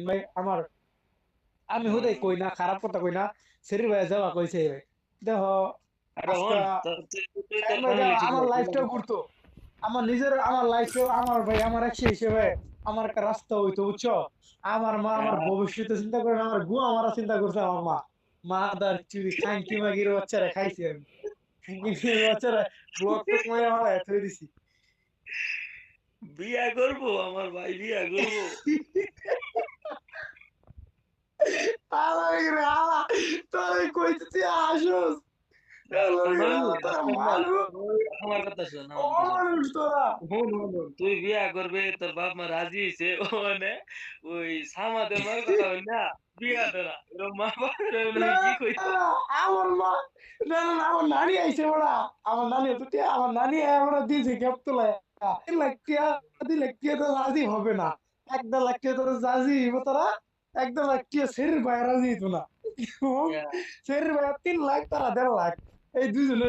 ভাই আমার আমি হুদাই কই না খারাপ কথা কই না সেরি ভাই যাওয়া কইছে দেখো আরে আজকে হন তুই তোর ভাই ফ্যামিলি ঠিক আমার আছে লাইফটাও ঘুরতো আমার লাইফেও আমার ভাই আমার একশো হিসেবে আমার একটা রাস্তা হইতো বুঝছো আমার মা আমার হ্যাঁ ভবিষ্যতে চিন্তা করে না, আমার গু আমার চিন্তা করছে আমার মা মা দার চুরি খাইকি মাগির বাচ্চারা খাইছি আমি বাচ্চারা ব্লক টক মাইরা মারা থই দিছি বিয়া করবো আমার ভাই বিয়া করবো আলা আলা তোর কইতেছি আসোস আমার কথা শোন আমার কথা শোন অমানুষ তোরা তুই বিয়া করবে তোর বাপ মা রাজি হইছে ও মানে ওই সামাদের মার কথা হই না বিয়া দেনা এরকম মা না বাপ কি কইতো না, আমার মা না আমার নানি আইছে ওরা আমার নানি তো আমার নানি আমরা দিয়েছে গ্যাপ তোলা 1 লাখ টিয়া 2 লাখ টিয়া তো রাজি হবে না 1.5 লাখ টিয়া তো রাজি হইব তারা 1.5 লাখ টিয়া শরীর বাইরে রাজি হইতো না শরীর বাইরে 3 লাখ তারা 1.5 লাখ এই দুইজনে